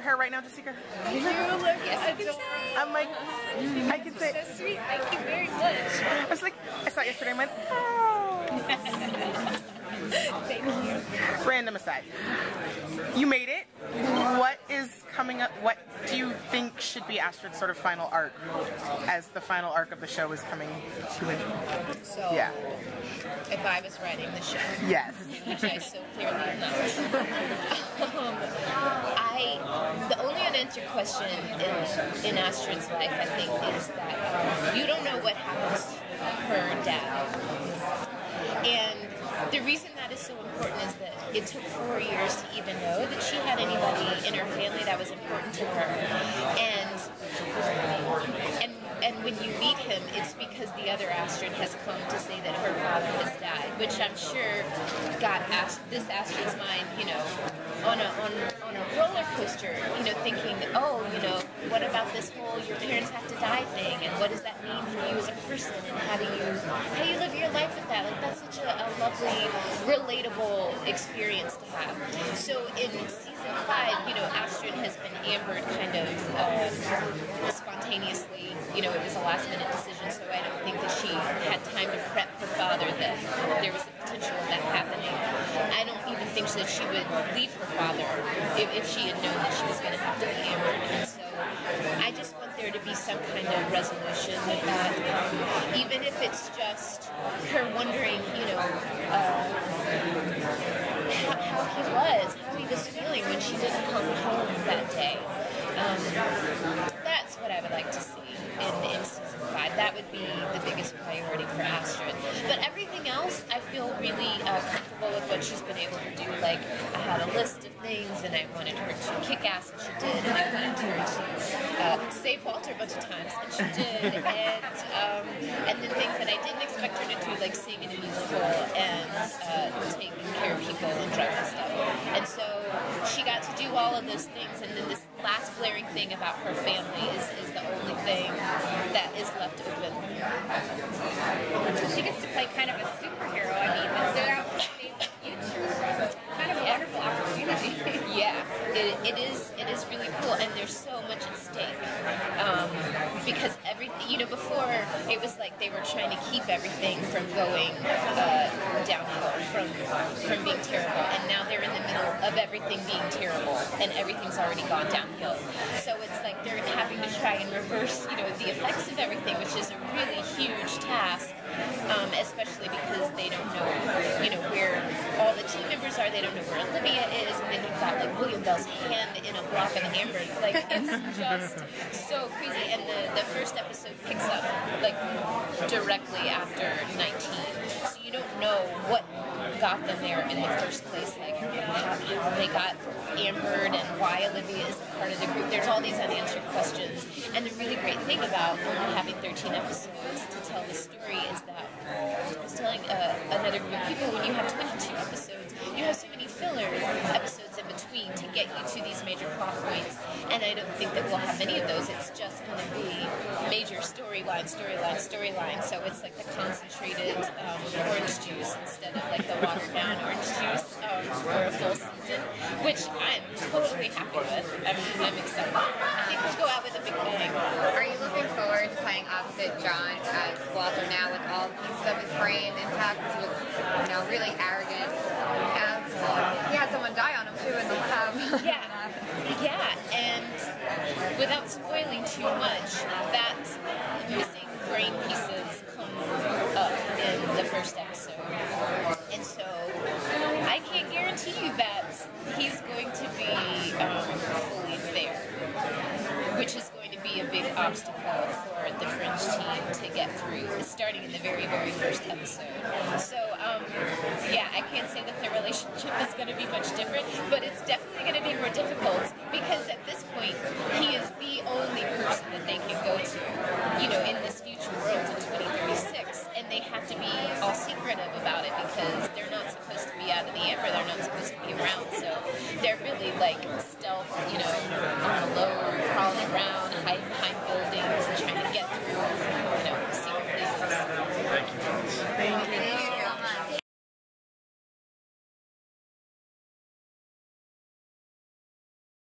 hair right now, Jasika? You look adorable. I'm like, I can say. So sweet. Thank you very much. I was like, I saw it yesterday and went, oh. Thank you. Random aside. You made it. What is coming up? What do you think should be Astrid's sort of final arc as the final arc of the show is coming to an end? So, yeah. If I was writing the show, yes, which I so clearly am not, the only unanswered question in Astrid's life, I think, is that you don't know what happens to her dad. And the reason that is so important is that it took 4 years to even know that she had anybody in her family that was important to her. And when you meet him, it's because the other Astrid has come to say that her father has died, which I'm sure got this Astrid's mind, you know, on a roller coaster, you know, thinking, oh, you know, what about this whole your parents have to die thing, and what does that mean for you as a person, and how do you live your life with that? Like, that's such a lovely, relatable experience to have. So in season 5, you know, Astrid has been ambered kind of spontaneously. You know, it was a last-minute decision, so I don't think that she had time to prep her father that there was the potential of that happening. I don't even think that she would leave her father if she had known that she was going to have to be ambered. And so I just want there to be some kind of resolution with that, even if it's just her wondering, you know, how he was feeling when she didn't come home that day. That's what I would like to see in season 5. That would be the biggest priority for Astrid. But everything else, I feel really comfortable with what she's been able to do. Like, I had a list of things, and I wanted her to kick ass, and she did. And I wanted her to save Walter a bunch of times, and she did. And then things that I didn't expect her to do, like sing in a musical and take care of people and drugs and stuff. And so she got to do all of those things, and then this last blaring thing about her family is the only thing that is left open. She gets to play kind of a superhero. I mean, without the future, it's kind of a wonderful opportunity. Yeah, it is really cool, and there's so much at stake. Because everything, you know, before it was like they were trying to keep everything from going downhill, from being terrible, and now they're in the middle of everything being terrible, and everything's already gone downhill. So it's like they're having to try and reverse, you know, the effects of everything, which is a really huge task, especially because they don't know, you know, where all the team members are. They don't know where Olivia is, and then you've got like William Bell's hand in a block of amber. Like, it's just so crazy. And the first episode picks up like directly after 19, so you don't know what got them there in the first place, like how they got ambered and why Olivia is part of the group. There's all these unanswered questions, and the really great thing about only having 13 episodes to tell the story is that I was telling another group of people, when you have 22 episodes, you have so many filler episodes in between to get you to these major plot points, and I don't think that we'll have any of those. It's just going to be major storyline, so it's like the concentrated orange juice instead of like the watered down orange juice for a full season, which I'm totally happy with. I'm excited. I think we'll go out with a big bang. Are you looking forward to playing opposite John as Walter now with all pieces of his brain intact? He was, you know, really arrogant. He had someone die on him too in the lab. Yeah, and without spoiling too much, that missing brain pieces come up in the first episode. And so I can't guarantee you that he's going to be fully there, which is going to be a big obstacle for the Fringe team to get through, starting in the very, very first episode. So, yeah, I can't say that their relationship is going to be much different, but it's definitely going to be more difficult because at this point, he is the only person that they can go to, you know, in this future world in 2036, and they have to be all secretive about it because they're not supposed to be out of the amber, they're not supposed to be around, so they're really like stealth, you know,